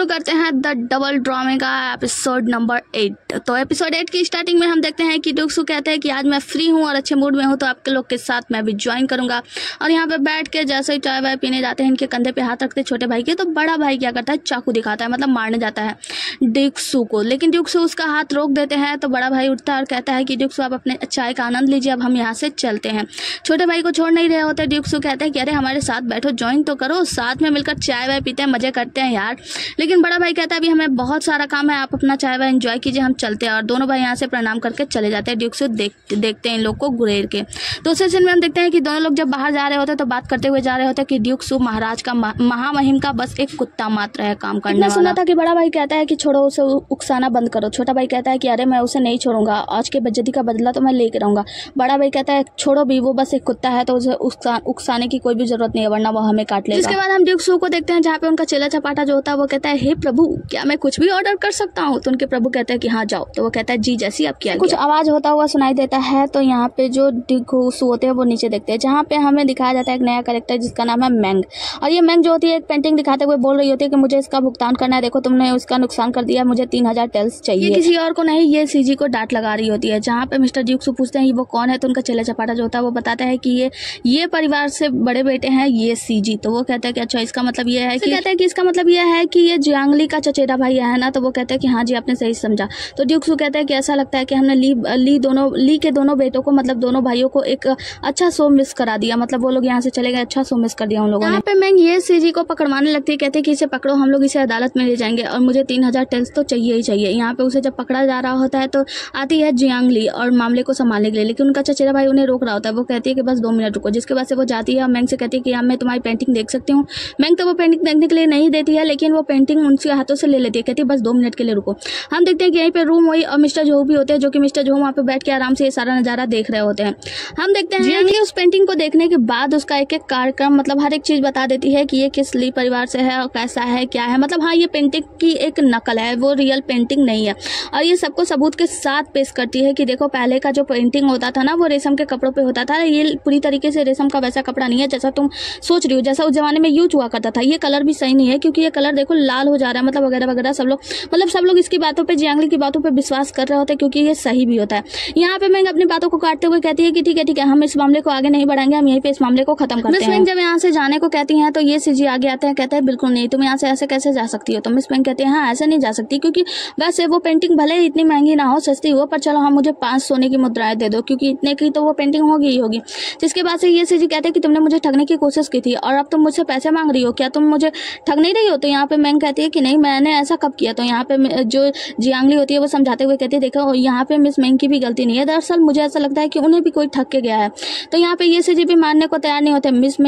शुरू करते हैं द डबल ड्रामे का एपिसोड नंबर 8। तो एपिसोड 8 की स्टार्टिंग में हम देखते हैं कि डुक्सू कहते हैं कि आज मैं फ्री हूँ और अच्छे मूड में हूँ, तो आपके लोग के साथ मैं भी ज्वाइन करूंगा। और यहाँ पे बैठ के जैसे ही चाय वाय पीने जाते हैं, इनके कंधे पे हाथ रखते हैं छोटे भाई के, तो बड़ा भाई क्या करता है, चाकू दिखाता है, मतलब मारने जाता है डुक्सू को। लेकिन डुक्सू उसका हाथ रोक देते हैं। तो बड़ा भाई उठता है और कहता है कि डुक्सू आप अपने चाय का आनंद लीजिए, अब हम यहाँ से चलते हैं। छोटे भाई को छोड़ नहीं रहे होते। डुक्सू कहते हैं कि अरे हमारे साथ बैठो, ज्वाइन तो करो, साथ में मिलकर चाय वाय पीते हैं, मजे करते हैं यार। लेकिन बड़ा भाई कहता है अभी हमें बहुत सारा काम है, आप अपना चाय वाय एंजॉय कीजिए, हम चलते हैं। और दोनों भाई यहाँ से प्रणाम करके चले जाते हैं। डुक्सू देखते हैं इन लोग को गुरेर के। दूसरे सीन में हम देखते हैं कि दोनों लोग जब बाहर जा रहे होते हैं तो बात करते हुए जा रहे होते हैं कि डुक्सू महाराज का महामहिम का बस एक कुत्ता मात्र है काम करने वाला। सुना था कि बड़ा भाई कहता है कि छोड़ो उसे, उकसाना बंद करो। छोटा भाई कहता है कि अरे मैं उसे नहीं छोड़ूंगा, आज के बेइज्जती का बदला तो मैं लेकर रहूंगा। बड़ा भाई कहता है छोड़ो भी, वो बस एक कुत्ता है, तो उसे उकसाने की कोई भी जरूरत नहीं है, वरना वो हमें काट लेगा। इसके बाद हम डुक्सू को देखते हैं जहाँ पे उनका चेला चपाटा जो होता है वो कहता है हे प्रभु क्या मैं कुछ भी ऑर्डर कर सकता हूँ। तो उनके प्रभु कहते हैं कि हाँ जाओ। तो वो कहता है जी जैसी आप किया। कुछ आवाज होता हुआ सुनाई देता है। तो यहाँ पे जो डुक्सू होते हैं वो नीचे देखते हैं, जहाँ पे हमें दिखाया जाता है एक नया कैरेक्टर जिसका नाम है मैंग। और ये मैंग जो होती है एक पेंटिंग दिखाते हुए बोल रही होती है कि मुझे इसका भुगतान करना है, देखो तुमने उसका नुकसान कर दिया, मुझे 3000 टेल्स चाहिए। ये किसी और को नहीं, ये सीजी को डांट लगा रही होती है। जहाँ पे मिस्टर डुक्सू पूछते हैं वो कौन है, तो उनका चेला चपाटा जो होता है वो बताता है कि ये परिवार से बड़े बेटे हैं ये सीजी। तो वो कहता है कि अच्छा इसका मतलब ये है कि कहता है कि इसका मतलब ये है कि ये जियांगली का चचेरा भाई है ना। तो वो कहता है कि हाँ जी आपने सही समझा। तो डुक्सू कहता है कि ऐसा लगता है कि हमने ली के दोनों बेटों को, मतलब दोनों भाइयों को एक अच्छा शो मिस करा दिया, मतलब वो लोग यहाँ से चले गए, अच्छा शो मिस कर दिया उन लोगों ने। यहाँ पे मैंग ये सीजी को पकड़वाने लगती है, कहते हैं कि इसे पकड़ो, हम लोग इसे अदालत में ले जाएंगे और मुझे 3000 टेल्स तो चाहिए ही चाहिए। यहाँ पे उसे जब पकड़ा जा रहा होता है तो आती है जियांगली और मामले को संभालने के लिए, लेकिन उनका चचेरा भाई उन्हें रोक रहा होता है। वो कहती है कि बस 2 मिनट रुको, जिसके बाद से वो जाती है और मैंग से कहती है कि मैं तुम्हारी पेंटिंग देख सकती हूँ। मैंग तो वो पेंटिंग देखने के लिए नहीं देती है, लेकिन वो पेंटिंग उनके हाथों से ले लेती है, कहती है बस 2 मिनट के लिए रुको। हम देखते हैं कि यहीं पे रूम हुई और मिस्टर जोहू भी होते हैं, जो कि मिस्टर जोहू वहाँ पे बैठ के आराम से ये सारा नजारा देख रहे होते हैं। हम देखते हैं कि उस पेंटिंग को देखने के बाद उसका एक एक कार्यक्रम, मतलब हर एक चीज बता देती है कि ये किस ली परिवार से है और कैसा है क्या है। मतलब हाँ ये पेंटिंग की एक नकल है, वो रियल पेंटिंग नहीं है। और ये सबको सबूत के साथ पेश करती है कि देखो पहले का जो पेंटिंग होता था ना वो रेशम के कपड़ों पे होता था, ये पूरी तरीके से रेशम का वैसा कपड़ा नहीं है जैसा तुम सोच रही हो, जैसा उस जमाने में यूज हुआ करता था। ये कलर भी सही नहीं है क्योंकि ये कलर देखो लाल हो जा रहा है, मतलब वगैरह वगैरह। सब लोग इसकी बातों पे, जियांगली की बातों पे विश्वास कर रहे होते हैं क्योंकि ये सही भी होता है। यहाँ पे मैंग अपनी बातों को काटते हुए कहती है कि ठीक है हम इस मामले को आगे नहीं बढ़ाएंगे, हम यहीं पे इस मामले को खत्म करते हैं। मिस मैंग जब यहाँ से जाने को कहती हैं तो ये सीजी आगे आते हैं, कहते हैं बिल्कुल नहीं, तुम यहाँ से ऐसे कैसे जा सकती हो। तो मिस मैंग कहती है हाँ ऐसे नहीं जा सकती, क्योंकि वैसे वो पेंटिंग भले इतनी महंगी ना हो, सस्ती हो, पर चलो हम मुझे 5 सोने की मुद्राएं दे दो, क्योंकि इतने की तो वो पेंटिंग होगी ही होगी। जिसके बाद से ये सीजी कहते हैं कि तुमने मुझे ठगने की कोशिश की थी और अब तुम मुझसे पैसे मांग रही हो, क्या तुम मुझे ठग नहीं रही हो। तो यहाँ पे मैंग कहती है कि नहीं मैंने ऐसा कब किया। तो यहाँ पे जो जियांगली होती है वो समझाते हुए कहती है देखो यहाँ पे मिस मैंग की भी गलती नहीं है, दरअसल मुझे ऐसा लगता है कि उन्हें भी कोई ठग के गया है। तो यहाँ पे ये सीजी भी मानने को तैयार नहीं होते, मिस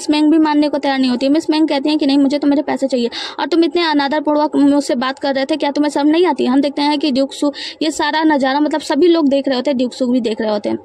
मैंग भी मानने को तैयार नहीं होती है। मिस मैंग कहती है कि नहीं मुझे तो मेरे पैसे चाहिए और तुम इतने अनादरपूर्वक मुझसे बात कर रहे थे, क्या तुम्हें शर्म नहीं आती। हम देखते हैं कि डुक्सू ये सारा नजारा, मतलब सभी लोग देख रहे होते हैं, डुक्सू भी देख रहे होते हैं।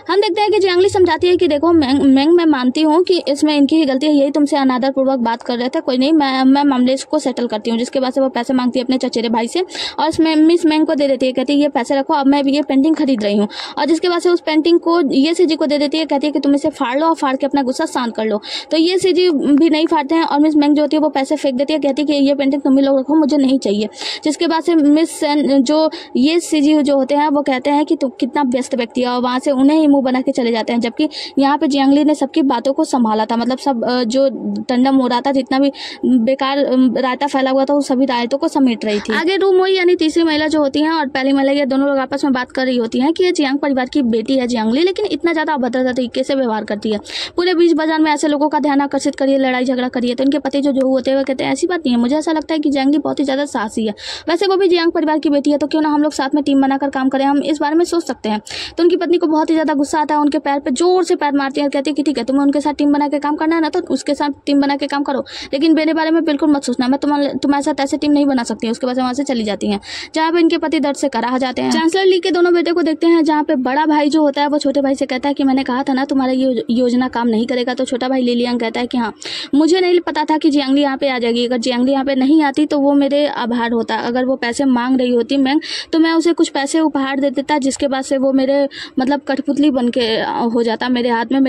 हम देखते हैं कि जियांगली समझाती है कि देखो मैंग मैं मानती हूँ कि इसमें इनकी ही गलती है, यही तुमसे अनादरपूर्वक बात कर रहे थे, कोई नहीं मैं मामले को सेटल करती हूँ। जिसके बाद से वो पैसे मांगती है अपने चचेरे भाई से और इसमें मिस मैंग को दे देती है, कहती है ये पैसे रखो, अब मैं ये पेंटिंग खरीद रही हूँ। और जिसके बाद से उस पेंटिंग को ये सीजी को दे देती है, कहती है कि तुम इसे फाड़ लो और फाड़ के अपना गुस्सा शांत कर लो। तो ये सीजी भी नहीं फाड़ते हैं और मिस मैंग जो होती है वो पैसे फेंक देती है, कहती है कि ये पेंटिंग तुम ही लोग रखो, मुझे नहीं चाहिए। जिसके बाद से मिस जो ये सीजी जो होते हैं वो कहते हैं कि तुम कितना व्यस्त व्यक्ति है और वहां से उन्हें ही मुंह बना के चले जाते हैं। जबकि यहाँ पे जियांगली ने सबकी बातों को संभाला था, मतलब सब जो टंडम हो रहा था, जितना भी बेकार रायता फैला हुआ था वो सभी रायतों को समेट रही थी। आगे रूम हुई यानी तीसरी महिला जो होती है और पहली महिला, ये दोनों लोग आपस में बात कर रही होती हैं कि ये जियांग परिवार की बेटी है जियांगली, लेकिन इतना ज्यादा अभद्र तरीके से व्यवहार करती है, पूरे बीच बाजार में ऐसे लोगों का ध्यान आकर्षित करिए, लड़ाई झगड़ा करिए। तो इनके पति जो होते हैं वो कहते हैं ऐसी बात नहीं है, मुझे ऐसा लगता है कि जियांगली बहुत ही ज्यादा साहसी है, वैसे वो भी जियांग परिवार की बेटी है, तो क्यों ना हम लोग साथ में टीम बनाकर काम करें, हम इस बारे में सोच सकते हैं। तो उनकी पत्नी को बहुत ही ज्यादा गुस्सा आता है, उनके पैर पे जोर से पैर मारती है और कहती है कि ठीक है तुम्हें उनके साथ टीम बना के काम करना है ना, तो उसके साथ टीम बना के काम करो, लेकिन मेरे बारे में बिल्कुल मत सोचना, मैं तुम्हारे साथ ऐसे टीम नहीं बना सकती। उसके बाद वहां से चली जाती हैं, जहाँ पे इनके पति दर्द से कराह जाते हैं। चांसलर ली के दोनों बेटे को देखते हैं, जहाँ पे बड़ा भाई जो होता है वो छोटे भाई से कहता है कि मैंने कहा था ना तुम्हारा ये योजना काम नहीं करेगा। तो छोटा भाई लिलियांग कहता है कि हाँ मुझे नहीं पता था कि जियांगली यहाँ पे आ जाएगी, अगर जियांगली यहाँ पे नहीं आती तो वो मेरे आभार होता, अगर वो पैसे मांग रही होती मैंग तो मैं उसे कुछ पैसे उपहार दे देता, जिसके बाद से वो मेरे मतलब कठपुतली बन के हो जाता मेरे हाथ में,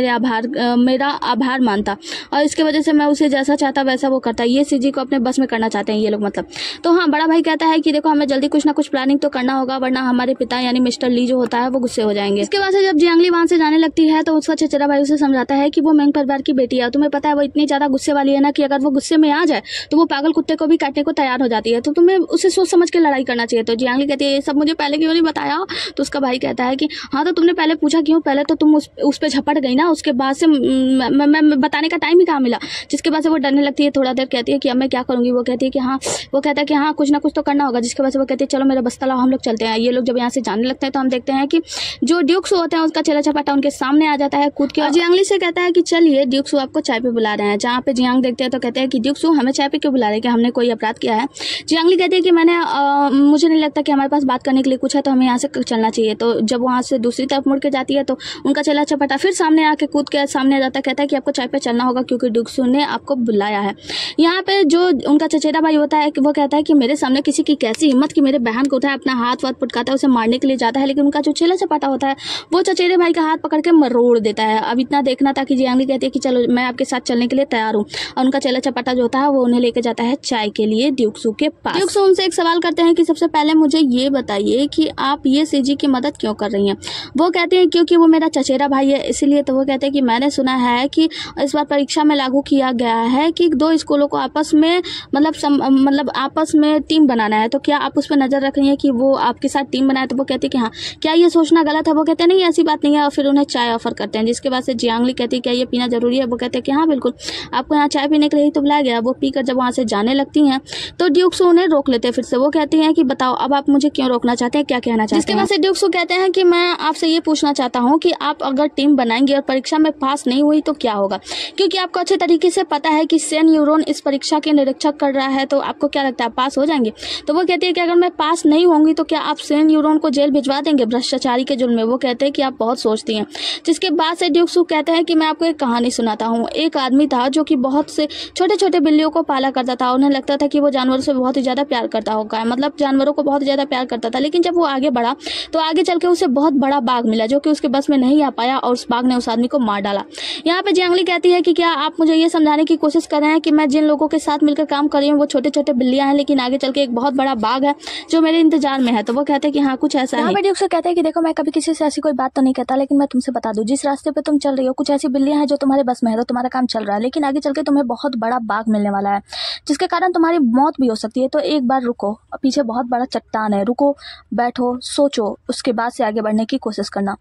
मेरा आभार मानता और इसके वजह से मैं उसे जैसा चाहता वैसा वो करता। ये सीजी को अपने बस में करना चाहते हैं ये लोग मतलब। तो हाँ, बड़ा भाई कहता है कि देखो हमें जल्दी कुछ ना कुछ प्लानिंग तो करना होगा, वरना हमारे पिता यानी मिस्टर ली जो होता है वो गुस्से हो जाएंगे। इसके बाद से जब जियांगली वहाँ से जाने लगती है तो उसका चचेरा भाई उसे समझाता है कि वो मेंग परिवार की बेटी है, तुम्हें पता है वो इतनी ज्यादा गुस्से वाली है ना कि अगर वो गुस्से में आ जाए तो वो पागल कुत्ते को भी काटने को तैयार हो जाती है, तो तुम्हें उसे सोच समझ के लड़ाई करना चाहिए। तो जियांगली कहती है ये सब मुझे पहले क्यों नहीं बताया। तो उसका भाई कहता है कि हाँ तो तुमने पहले पूछा क्यों, पहले तो तुम उस पर झपट गई ना, उसके बाद से मैं बताने का टाइम ही कहाँ मिला। जिसके बाद से वो डरने लगती है, थोड़ा देर कहती है कि अब मैं क्या करूंगी। वो कहती है कि हाँ, वो कहता है कि हाँ कुछ ना कुछ तो करना होगा। जिसके बाद से वो कहती है चलो मेरा बस्ता लाओ हम लोग चलते हैं। ये लोग जब यहाँ से जाने लगते हैं तो हम देखते हैं कि जो ड्यूक्स होते हैं उसका चेला चपाटा उनके सामने आ जाता है कूद के, और जियांगली से कहता है कि चलिए ड्यूक्स आपको चाय पे बुला रहे हैं। जहाँ पे जियांग देखते हैं तो कहते हैं कि ड्यूक्स हमें चाय पे क्यों बुला रहे हैं, कि हमने कोई अपराध किया है। जियांगली कहती है कि मुझे नहीं लगता कि हमारे पास बात करने के लिए कुछ है, तो हमें यहाँ से चलना चाहिए। तो जब वहाँ से दूसरी तरफ मुड़ के जाती है तो उनका चेला चपाटा फिर सामने आके कूद के सामने आ जाता है, कहता है कि आपको चाय पे चलना होगा क्योंकि ड्यूक्स ने आपको बुलाया है। यहाँ पे जो उनका चचेरा भाई होता है वो कहता है कि मेरे सामने किसी की कैसी हिम्मत कि मेरे बहन को उठाए, अपना हाथ वाथ पुटकाता है, उसे मारने के लिए जाता है। लेकिन उनका जो चेला चपाटा होता है वो चचेरे भाई का हाथ पकड़ के मरोड़ देता है। अब इतना देखना था कि जियांगली कहती है कि चलो मैं आपके साथ चलने के लिए तैयार हूँ, और उनका चेला चपाटा जो होता है वो उन्हें लेके जाता है चाय के लिए ड्यूक्सू के पास। ड्यूक्सू उनसे एक सवाल करते हैं कि सबसे पहले मुझे ये बताइए कि आप ये सीजी की मदद क्यों कर रही हैं। वो कहते हैं क्योंकि वो मेरा चचेरा भाई है इसीलिए। तो वो कहते हैं कि मैंने सुना है कि इस बार परीक्षा में लागू किया गया है कि 2 स्कूलों को आपस में मतलब आपस में टीम बनाना है, तो क्या आप उस पर नजर रख रही हैं कि वो आपके साथ टीम बनाए। तो वो कहते हैं कि हाँ, क्या ये सोचना गलत है। वो कहते हैं नहीं ऐसी बात नहीं है, और फिर उन्हें चाय ऑफर करते हैं। जिसके बाद से जियांगली कहती है क्या ये पीना जरूरी है। वो कहते हैं कि हाँ बिल्कुल, आपको यहाँ चाय पीने के लिए ही तो बुलाया गया। वो पीकर जब वहाँ से जाने लगती हैं तो ड्यूक्सू उन्हें रोक लेते हैं फिर से। वो कहती हैं कि बताओ अब आप मुझे क्यों रोकना चाहते हैं, क्या कहना चाहते हैं। जिसके बाद से ड्यूक्सू कहते हैं कि मैं आपसे ये पूछना चाहता हूँ कि आप अगर टीम बनाएंगे और परीक्षा में पास नहीं हुई तो क्या होगा, क्योंकि आपको अच्छे तरीके से पता है कि सेन यूरोन इस परीक्षा के निरीक्षक कर रहा है, तो आपको क्या लगता है पास हो जाएंगे। तो वो कहती है कि अगर मैं पास नहीं होंगी तो क्या आप सेन यूरोन को जेल भिजवा देंगे भ्रष्टाचारी के जुर्म में। वो कहते हैं कि आप बहुत सोचती हैं। जिसके बाद से ड्यूक्सू कहते हैं कि मैं आपको एक कहानी सुनाता हूँ। एक आदमी था जो कि बहुत से छोटे छोटे बिल्लियों को पाला करता था। उन्हें लगता था कि वो जानवरों से बहुत ही ज्यादा प्यार करता होगा, मतलब जानवरों को बहुत ज्यादा प्यार करता था। लेकिन जब वो आगे बढ़ा तो आगे चल के उसे बहुत बड़ा बाघ मिला जो कि उसके बस में नहीं आ पाया, और उस बाघ ने उस आदमी को मार डाला। यहाँ पे जियांगली कहती है कि क्या आप मुझे ये समझाने की कोशिश कर रहे हैं कि मैं जिन लोगों के साथ मिलकर काम कर रही हूँ वो छोटे छोटे बिल्लियां हैं, लेकिन आगे चल के एक बहुत बड़ा बाघ है जो मेरे इंतजार में है। तो वो कहते हैं कि हाँ कुछ ऐसा है। ड्यूक्स कहते हैं कि देखो मैं कभी किसी से ऐसी कोई बात तो नहीं कहता, लेकिन मैं तुमसे बता दूं जिस रास्ते पे तुम चल रही हो कुछ ऐसी बिल्लियां हैं जो तुम्हारे बस में है, तो तुम्हारा काम चल रहा है, लेकिन आगे चल के तुम्हें बहुत बड़ा बाघ मिलने वाला है जिसके कारण तुम्हारी मौत भी हो सकती है। तो एक बार रुको, पीछे बहुत बड़ा चट्टान है, रुको, बैठो, सोचो, उसके बाद से आगे बढ़ने की कोशिश करना।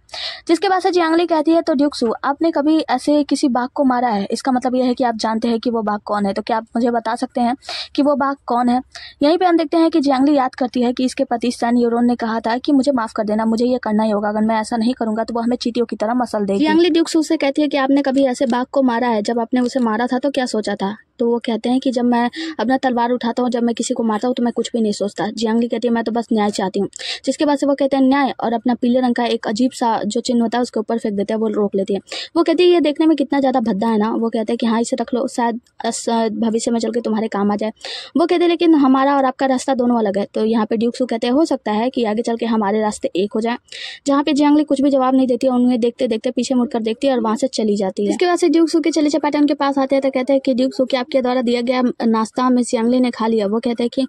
जिसके बाद से जियांगली कहती है तो ड्यूक्सू आपने कभी ऐसे किसी बाघ को मारा है, इसका मतलब यह है कि आप जानते हैं कि वो बाघ कौन है, तो क्या आप मुझे बता सकते हैं कि वो बाघ कौन है। यहीं पे हम देखते हैं कि जियांगली याद करती है कि इसके पति सेन यूरोन ने कहा था कि मुझे माफ कर देना, मुझे ये करना ही होगा, अगर मैं ऐसा नहीं करूंगा तो वो हमें चींटियों की तरह मसल देगी। जियांगली ड्यूक्सू से कहती है कि आपने कभी ऐसे बाघ को मारा है, जब आपने उसे मारा था तो क्या सोचा था। तो वो कहते हैं कि जब मैं अपना तलवार उठाता हूँ, जब मैं किसी को मारता हूँ तो मैं कुछ भी नहीं सोचता। जियांगली कहती है मैं तो बस न्याय चाहती हूँ। जिसके बाद से वो कहते हैं न्याय, और अपना पीले रंग का एक अजीब सा जो चिन्ह होता है उसके ऊपर फेंक देते हैं। वो रोक लेती है। वो कहती है ये देखने में कितना ज़्यादा भद्दा है ना। वो कहते हैं कि हाँ इसे रख लो, शायद भविष्य में चल के तुम्हारे काम आ जाए। वो कहते हैं लेकिन हमारा और आपका रास्ता दोनों अलग है। तो यहाँ पे ड्यूक्सू कहते हैं हो सकता है कि आगे चल के हमारे रास्ते एक हो जाए। जहाँ पे जियांगली कुछ भी जवाब नहीं देती है, उन्हें देखते देखते पीछे मुड़कर देखती है और वहाँ से चली जाती है। इसके बाद से ड्यूक्सू के चले चपाटे उनके पास आते हैं तो कहते हैं कि ड्यूक्सू क्या आपके द्वारा दिया गया नाश्ता मिस जियांगली ने खा लिया। वो कहते हैं कि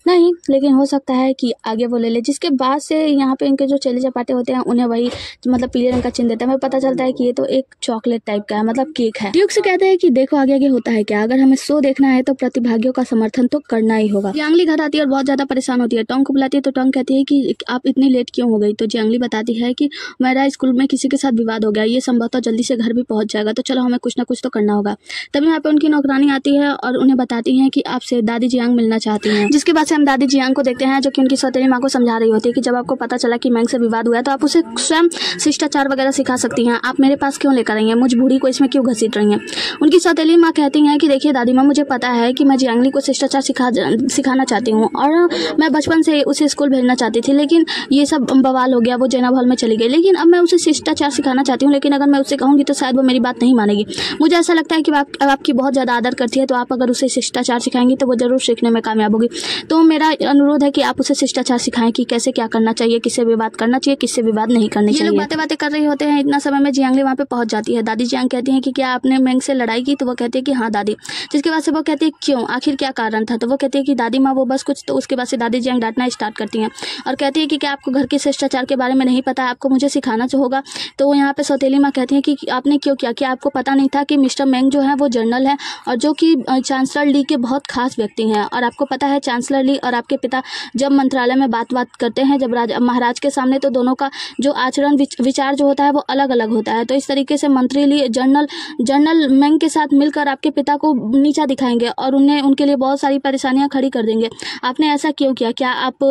नहीं, लेकिन हो सकता है कि आगे वो ले ले। जिसके बाद से यहाँ पे इनके जो चेले चपाटे होते हैं उन्हें वही मतलब पीले रंग का चिन्ह देता है। हमें पता चलता है कि ये तो एक चॉकलेट टाइप का है, मतलब केक है। ड्यूक से कहते हैं कि देखो आगे आगे होता है क्या, अगर हमें शो देखना है तो प्रतिभागियों का समर्थन तो करना ही होगा। जियांगली घर आती है और बहुत ज्यादा परेशान होती है। टोंग को बुलाती है तो टोंग कहती है कि आप इतनी लेट क्यों हो गई। तो जियांगली बताती है कि मेरा स्कूल में किसी के साथ विवाद हो गया, ये संभवतः जल्दी से घर भी पहुंच जाएगा, तो चलो हमें कुछ ना कुछ तो करना होगा। तभी यहाँ पे उनकी नौकरानी आती है और उन्हें बताती है कि आपसे दादी जियांग मिलना चाहती हैं। जिसके बाद से हम दादी जियांग को देखते हैं जो कि उनकी सौतेली माँ को समझा रही होती है कि जब आपको पता चला कि मैंग से विवाद हुआ तो आप उसे स्वयं शिष्टाचार वगैरह सिखा सकती हैं, आप मेरे पास क्यों लेकर आई हैं, मुझ बूढ़ी को इसमें क्यों घसीट रही हैं। उनकी सौतेली माँ कहती हैं कि देखिए दादी माँ, मुझे पता है कि मैं जियांगली को शिष्टाचार सिखाना चाहती हूँ और मैं बचपन से उसे स्कूल भेजना चाहती थी, लेकिन ये सब बवाल हो गया, वो जेना हॉल में चली गई। लेकिन अब मैं उसे शिष्टाचार सिखाना चाहती हूँ, लेकिन अगर मैं उससे कहूँगी तो शायद वो मेरी बात नहीं मानेगी। मुझे ऐसा लगता है कि आपकी बहुत ज़्यादा आदर करती करती है, तो आप अगर उसे शिष्टाचार सिखाएंगी तो वो जरूर सीखने में कामयाब होगी। तो मेरा अनुरोध है कि आप उसे शिष्टाचार सिखाएं कि कैसे क्या करना चाहिए, किससे विवाद करना चाहिए, किससे विवाद नहीं करनी चाहिए। ये लोग बातें कर रहे होते हैं, इतना समय में जियांगली वहाँ पे पहुंच जाती है। दादी जियांग कहती हैं कि क्या आपने मेंग से लड़ाई की? तो वो कहती है कि हाँ दादी। जिसके बाद से वो कहती है क्यों, आखिर क्या कारण था? तो वो कहती है कि दादी माँ वो बस कुछ। तो उसके बाद से दादी जियांग डांटना स्टार्ट करती हैं और कहती है कि क्या आपको घर के शिष्टाचार के बारे में नहीं पता है, आपको मुझे सिखाना होगा। तो वो यहाँ पे सौतेली माँ कहती हैं कि आपने क्यों किया, क्या आपको पता नहीं था कि मिस्टर मेंग जो है वो जनरल है और जो कि चांसलर ली के बहुत खास व्यक्ति हैं, और आपको पता है चांसलर ली और आपके पिता जब मंत्रालय में बात करते हैं जब महाराज के सामने, तो दोनों का जो आचरण विचार जो होता है वो अलग अलग होता है। तो इस तरीके से मंत्री ली जनरल मेंग के साथ मिलकर आपके पिता को नीचा दिखाएंगे और उनके लिए बहुत सारी परेशानियां खड़ी कर देंगे। आपने ऐसा क्यों किया? क्या आप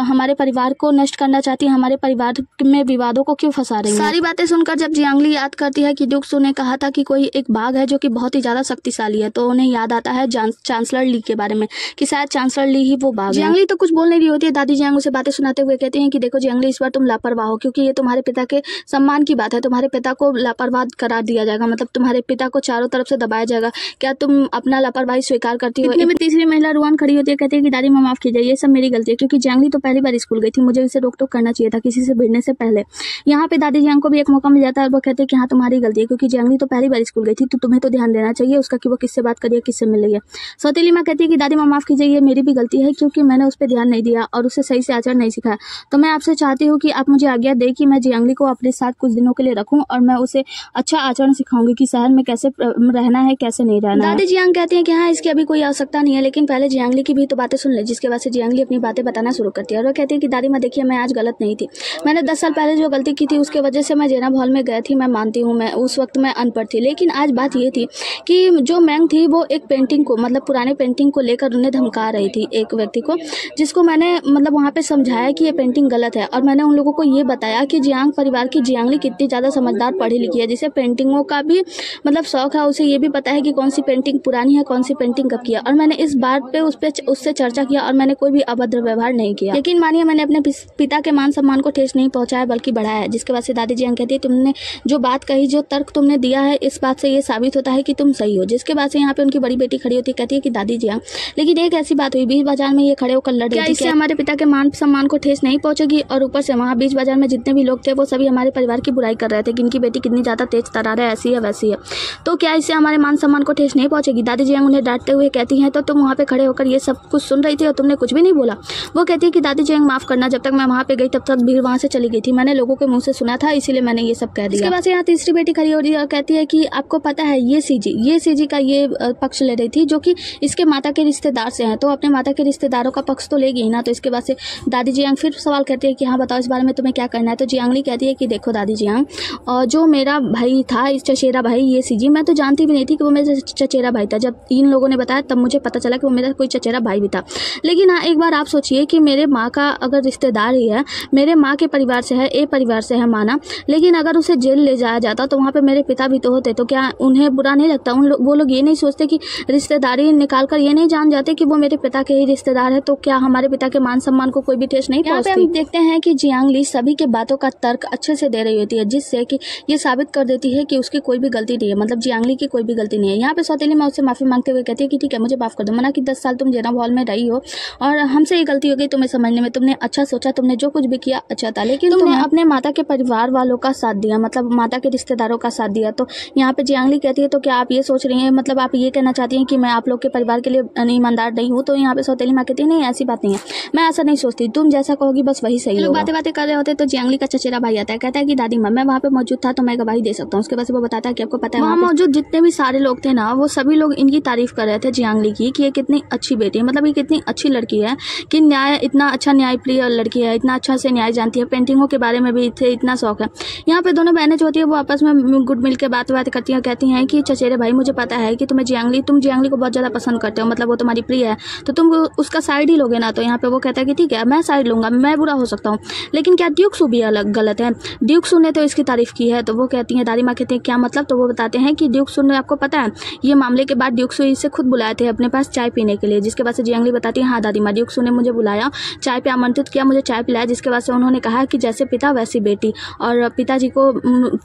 हमारे परिवार को नष्ट करना चाहती हैं? हमारे परिवार में विवादों को क्यों फंसा रही हैं? सारी बातें सुनकर जब जियांगली याद करती है कि ड्यूक्सू ने कहा था कि कोई एक बाघ है जो कि बहुत ही ज्यादा शक्तिशाली है, तो उन्हें याद आता है चांसलर ली के बारे में कि शायद चांसलर ली ही वो बाघ है। जियांगली तो कुछ बोल नहीं रही होती है। दादी जियांग उसे बातें सुनाते हुए कहती हैं कि देखो जियांगली, इस बार तुम लापरवाह हो, क्योंकि ये तुम्हारे पिता के सम्मान की बात है। तुम्हारे पिता को लापरवाह करार दिया जाएगा, मतलब तुम्हारे पिता को चारों तरफ से दबाया जाएगा। क्या तुम अपना लापरवाही स्वीकार करती हो? इतने में तीसरी महिला रुआन खड़ी होती है, कहती है कि दादी माँ माफ कीजिए, ये सब मेरी गलती है, क्योंकि जियांगली तो पहली बार स्कूल गई थी, मुझे इसे रोक टोक करना चाहिए था किसी से भिड़ने से पहले। यहाँ पे दादी जियांग को भी एक मौका मिल जाता है और वो कहते हैं कि हाँ तुम्हारी गलती है, क्योंकि जियांगली तो पहली बार स्कूल गई थी, तो तुम्हें तो ध्यान देना चाहिए उसका कि वो किससे बात कर रही है, किससे मिल रही है। सौतेली माँ कहती है कि दादी माँ माफ कीजिए, ये मेरी भी गलती है, क्योंकि मैंने उस पर ध्यान नहीं दिया और उसे सही से आचरण नहीं सिखाया। तो मैं आपसे चाहती हूँ कि आप मुझे आज्ञा दें कि मैं जियांगली को अपने साथ कुछ दिनों के लिए रखूं और मैं उसे अच्छा आचरण सिखाऊंगी कि शहर में कैसे रहना है, कैसे नहीं रहना है। दादी जियांग कहती हैं कि हाँ इसकी अभी कोई आवश्यकता नहीं है, लेकिन पहले जियांगली की भी तो बातें सुन ले। जिसके बाद से जियांगली अपनी बातें बताना शुरू करती है और वो कहती है कि दादी माँ देखिए, मैं आज गलत नहीं थी। मैंने 10 साल पहले जो गलती की थी उसके वजह से मैं जेना हॉल में गई थी, मैं मानती हूँ, मैं उस वक्त मैं अनपढ़ थी। लेकिन आज बात ये थी कि जो मेंग थी वो एक पेंटिंग को, मतलब पुराने पेंटिंग को लेकर उन्हें धमका रही थी एक व्यक्ति को, जिसको मैंने मतलब वहाँ पे समझाया कि ये पेंटिंग गलत है। और मैंने उन लोगों को ये बताया कि जियांग परिवार की जियांगली कितनी ज़्यादा समझदार पढ़ी लिखी है, जिसे पेंटिंगों का भी मतलब शौक है, उसे ये भी पता है कि कौन सी पेंटिंग पुरानी है, कौन सी पेंटिंग कब किया। और मैंने इस बात पे उससे चर्चा किया और मैंने कोई भी अभद्र व्यवहार नहीं किया। लेकिन मानिए मैंने अपने पिता के मान सम्मान को ठेस नहीं पहुंचाया बल्कि बढ़ाया। जिसके बाद से दादी जियांग कहती है तुमने जो बात कही, जो तर्क तुमने दिया है, इस बात से ये साबित होता है कि तुम सही हो। जिसके बाद से यहाँ पे उनकी बड़ी बेटी खड़ी होती है, कहती है कि दादी जियांग लेकिन एक ऐसी बात हुई, बीच बाजार में ये खड़े होकर लड़ रही थी, इससे हमारे पिता के मान सम्मान को ठेस नहीं पहुंचेगी? और ऊपर से वहाँ बीच बाजार में जितने भी लोग थे वो सभी हमारे परिवार की बुराई कर रहे थे कि इनकी बेटी कितनी ज्यादा तेज तर्रार है, ऐसी है वैसी है, तो क्या इससे हमारे मान सम्मान को ठेस नहीं पहुंचेगी? दादी जियांग उन्हें डांटते हुए कहती हैं तो तुम वहाँ पे खड़े होकर ये सब कुछ सुन रही थी और तुमने कुछ भी नहीं बोला? वो कहती है कि दादी जियांग माफ करना, जब तक मैं वहाँ पे गई तब तक भीड़ वहाँ से चली गई थी, मैंने लोगों के मुंह से सुना था, इसीलिए मैंने ये सब कह दिया। इसके बाद से यहाँ तीसरी बेटी खड़ी हो रही है और कहती है कि आपको पता है ये सीजी का ये पक्ष ले रही थी जो कि इसके माता के रिश्तेदार से है, तो अपने माता के रिश्तेदारों का पक्ष तो लेगी ही ना। तो इसके बाद से दादी जियांग फिर सवाल करती है कि हाँ बताओ इस बारे में तुम्हें क्या करना है? तो जियांगली कहती है कि देखो दादी जियांग, और जो मेरा भाई था, इस चचेरा भाई ये सीजी, मैं तो जानती भी नहीं थी कि वो मेरा चचेरा भाई था। जब इन लोगों ने बताया तब मुझे पता चला कि वो मेरा कोई चचेरा भाई भी था। लेकिन हाँ एक बार आप सोचिए कि मेरे माँ का अगर रिश्तेदार ही है, मेरे माँ के परिवार से है, ए परिवार से है माना, लेकिन अगर उसे जेल ले जाया जाता तो वहाँ पे मेरे पिता भी तो होते, तो क्या उन्हें बुरा नहीं लगता? वो लोग ये नहीं सोचते कि रिश्तेदारी निकाल कर ये नहीं जान जाते कि वो मेरे पिता के ही रिश्तेदार है? तो क्या हमारे पिता के मान सम्मान को कोई भी ठेस नहीं पहुंचती? हम देखते हैं कि जियांगली सभी के बातों का तर्क अच्छे से दे रही होती है, जिससे कि ये साबित कर देती है कि उसकी कोई भी गलती नहीं है, मतलब जियांगली की कोई भी गलती नहीं है। यहाँ पे सौतेली माँ उससे माफी मांगते हुए कहती है कि ठीक है मुझे माफ कर दो, मना कि 10 साल तुम जेना हॉल में रही हो और हमसे ये गलती हो गई तुम्हें समझने में, तुमने अच्छा सोचा, तुमने जो कुछ भी किया अच्छा था, लेकिन तुमने अपने माता के परिवार वालों का साथ दिया, मतलब माता के रिश्तेदारों का साथ दिया। तो यहाँ पे जियांगली कहती है तो क्या आप ये सोच रही हैं, मतलब आप ये कहना चाहती हैं कि मैं आप लोग के परिवार के लिए ईमानदार नहीं हूँ? तो यहाँ पे सौतेली माँ कहती है नहीं ऐसी बात नहीं है, मैं ऐसा नहीं सोचती, तुम जैसा कहोगी बस वही सही होगा। बातें कर रहे होते तो जियांगली का चचेरा भाई आता है, कहता है कि दादी माँ मैं वहाँ पे मौजूद था तो मैं गवाही दे सकता हूँ। उसके बाद वो बताता है कि आपको पता है वहाँ मौजूद जितने भी सारे लोग थे ना, वो सभी लोग इनकी तारीफ कर रहे थे जियांगली की कि ये कितनी अच्छी बेटी है, मतलब ये कितनी अच्छी लड़की है कि न्याय इतना अच्छा न्यायप्रिय लड़की है, इतना अच्छा से न्याय जानती है, पेंटिंगों के बारे में भी इतना शौक है। यहाँ पे दोनों बहनें जो होती है वो आपस में गुड मिल के बात करती हैं, कहती हैं कि चचेरे भाई मुझे पता है कि तुम जियांगली को बहुत ज़्यादा पसंद करते हो, मतलब वो तुम्हारी प्रिय है, तो तुम उसका साइड ही लोगे ना? तो यहाँ पे वो कहता है कि ठीक है मैं साइड लूंगा, मैं बुरा हो सकता हूँ, लेकिन क्या ड्यूक्सू भी अलग गलत है? ड्यूक्सू ने तो इसकी तारीफ की है। तो वो कहती है, दादी माँ कहती है क्या मतलब? तो वो बताते हैं कि ड्यूक्सू ने, आपको पता है ये मामले के बाद ड्यूक्सू इसे खुद बुलाए थे अपने पास चाय पीने के लिए। जिसके बाद से जियांगली बताती है हाँ दादी माँ, ड्यूक्सू ने मुझे बुलाया, चाय पे आमंत्रित किया, मुझे चाय पिलाया। जिसके बाद से उन्होंने कहा कि जैसे पिता वैसी बेटी, और पिताजी को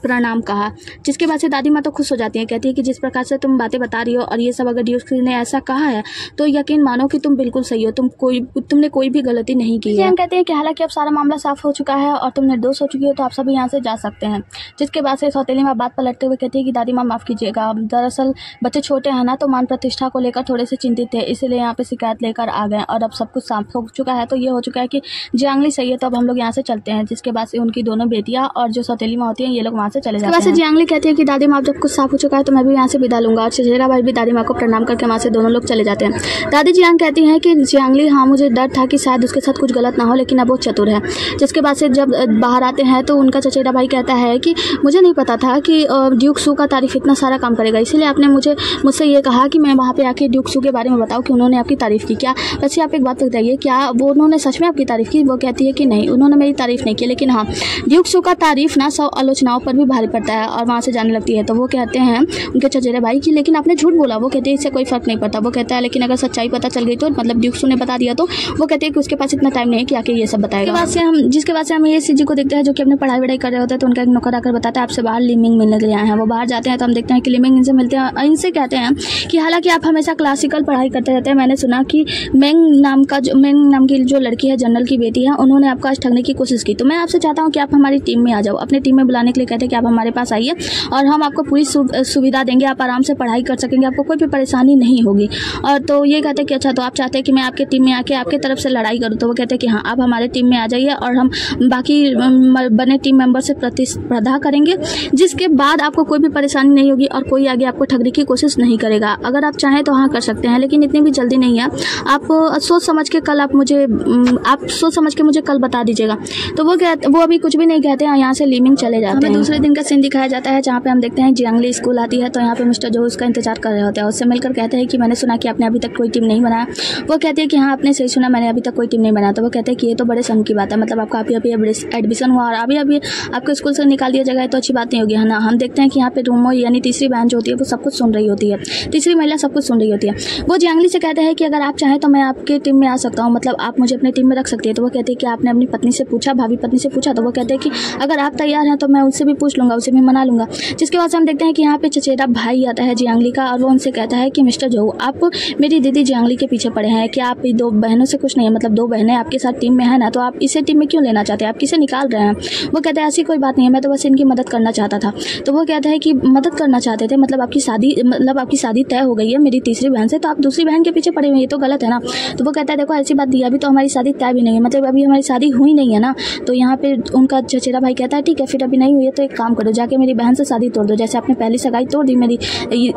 प्रणाम कहा। जिसके बाद से दादी माँ तो खुश हो जाती है, कहती है कि जिस प्रकार से तुम बातें बता रही हो और ये सब अगर ड्यूक्सू ने ऐसा कहा है तो यकीन मानो कि तुम बिल्कुल सही हो, तुमने कोई भी गलती नहीं की है। कहते हैं कि हालांकि अब सारा मामला साफ हो चुका है और तुम निर्दोष हो चुकी हो तो आप सभी यहाँ से जा सकते हैं। जिसके बाद से सौतेली माँ बात पलटते हुए कहती है कि दादी माँ माफ़ कीजिएगा, दरअसल बच्चे छोटे हैं ना तो मान प्रतिष्ठा को लेकर थोड़े से चिंतित थे, इसलिए यहाँ पे शिकायत लेकर आ गए और अब सब कुछ साफ हो चुका है। तो ये हो चुका है कि जियांगली सही है तो अब हम लोग यहाँ से चलते हैं। जिसके बाद से उनकी दोनों बेटियाँ और जो सौतेली माँ होती हैं ये लोग वहाँ से चले जाते हैं। वैसे जियांगली कहती है कि दादी माँ जब कुछ साफ हो चुका है तो मैं भी यहाँ से विदा लूंगा और चचेरा भाई भी दादी माँ को प्रणाम करके वहाँ से दोनों लोग चले जाते हैं। दादी जियांग कहती हैं कि जियांगली हाँ मुझे डर था कि शायद उसके साथ कुछ गलत ना हो, लेकिन अब वो चतुर है। जिसके बाद से जब बाहर आते हैं तो उनका चचेरा भाई कहता है कि मुझे नहीं पता था कि ड्यूक्सू का तारीफ इतना सारा काम करेगा, इसीलिए आपने मुझसे ये कहा कि मैं वहाँ पे आके ड्यूक्सू के बारे में बताऊँ कि उन्होंने आपकी तारीफ़ की। क्या वैसे आप एक बात बताइए, क्या वो उन्होंने सच में आपकी तारीफ़ की? वो कहती है कि नहीं, उन्होंने मेरी तारीफ़ नहीं की, लेकिन हाँ ड्यूक्सू का तारीफ़ ना 100 आलोचनाओं पर भी भारी पड़ता है। और वहाँ से जाने लगती है। तो वो कहते हैं उनके चचेरे भाई की लेकिन आपने झूठ बोला। वो कहते हैं इससे कोई फ़र्क नहीं पड़ता। वो कहता है लेकिन अगर सच्चाई पता चल गई तो मतलब ड्यूक्सू ने बता दिया तो वो कहते हैं कि उसके पास इतना टाइम नहीं है कि आके ये सब बताएगा। जिसके बाद से हम ये सीजी को देखते हैं जो कि अपने पढ़ाई वढ़ाई कर रहे होते हैं। तो उनका एक नौकर आकर बताता है आपसे बाहर लिमिंग मिलने के लिए आए हैं। वो बाहर जाते हैं तो हम देखते हैं कि लिमिंग इनसे मिलते हैं। इनसे कहते हैं कि हालांकि आप हमेशा क्लासिकल पढ़ाई करते रहते हैं, मैंने सुना कि मेंग नाम की जो लड़की है जनरल की बेटी है, उन्होंने आपको आज ठगने की कोशिश की। तो मैं आपसे चाहता हूँ कि आप हमारी टीम में आ जाओ। अपनी टीम में बुलाने के लिए कहते हैं कि आप हमारे पास आइए और हम आपको पूरी सुविधा देंगे, आप आराम से पढ़ाई कर सकेंगे, आपको कोई भी परेशानी नहीं होगी। और तो ये कहते हैं कि अच्छा तो आप चाहते हैं कि मैं आपके टीम में आके आपके तरफ से लड़ाई करूँ? तो वो कहते हैं कि हाँ आप हमारे टीम में आ जाइए और हम बाकी बने टीम मेंबर से प्रतिस्पर्धा करेंगे, जिसके बाद आपको कोई भी परेशानी नहीं होगी और कोई आगे आपको ठगने की कोशिश नहीं करेगा। अगर आप चाहें तो हाँ कर सकते हैं, लेकिन इतनी भी जल्दी नहीं है। आप सोच समझ के मुझे कल बता दीजिएगा। तो वो अभी कुछ भी नहीं कहते हैं, यहाँ से लिमिंग चले जाते हैं। दूसरे दिन का सीन दिखाया जाता है जहाँ पे हम देखते हैं जियांगली स्कूल आती है। तो यहाँ पे मिस्टर जो उसका इंतजार कर रहे होते हैं, उससे मिलकर कहते हैं कि मैंने सुना कि आपने अभी तक कोई टीम नहीं बनाया। वो कहते हैं कि हाँ आपने सही सुना, मैंने अभी तक कोई टीम नहीं बनाया। तो वो कहते हैं कि ये तो बड़े शर्म की बात है, मतलब आपका अभी एडमिशन हुआ और अभी आपको स्कूल से निकाल दिया जाएगा, तो अच्छी बात नहीं होगी, है ना। हम देखते हैं कि यहाँ पे रूमो यानी तीसरी बहन जो होती है वो सब कुछ सुन रही होती है, तीसरी महिला सब कुछ सुन रही होती है। वो जियांगली से कहते हैं कि अगर आप चाहें तो मैं आपके टीम में आ सकता हूँ, मतलब आप मुझे अपनी टीम में रख सकती है। तो वो कहते हैं कि आपने अपनी पत्नी से पूछा, भाभी पत्नी से पूछा? तो वो कहते हैं कि अगर आप तैयार हैं तो मैं उससे भी पूछ लूँगा, उसे भी मना लूँगा। जिसके बाद से हम देखते हैं कि यहाँ पे चचेरा भाई आता है जियांगली का और वो उनसे कहता है कि मिस्टर जो आप मेरी दीदी जियांगली के पीछे पड़े हैं, क्या आप दो बहनों से कुछ नहीं है, मतलब दो बहनें आपके साथ टीम में है ना, तो आप इसे टीम में क्यों लेना चाहते हैं, आप किसे निकाल रहे हैं? वो कहते हैं ऐसी कोई बात नहीं है, मैं तो बस इनकी मदद करना चाहता था। तो वो कहता है कि मदद करना चाहते थे, मतलब आपकी शादी तय हो गई है मेरी तीसरी बहन से, तो आप दूसरी बहन के पीछे पड़े हुए, ये तो गलत है ना। तो वो कहता है देखो ऐसी बात नहीं है, अभी तो हमारी शादी तय भी नहीं है, मतलब अभी हमारी शादी हुई नहीं है ना। तो यहाँ पे उनका चचेरा भाई कहता है ठीक है फिर अभी नहीं हुई है तो एक काम करो, जाके मेरी बहन से शादी तोड़ दो, जैसे आपने पहली सगाई तोड़ दी मेरी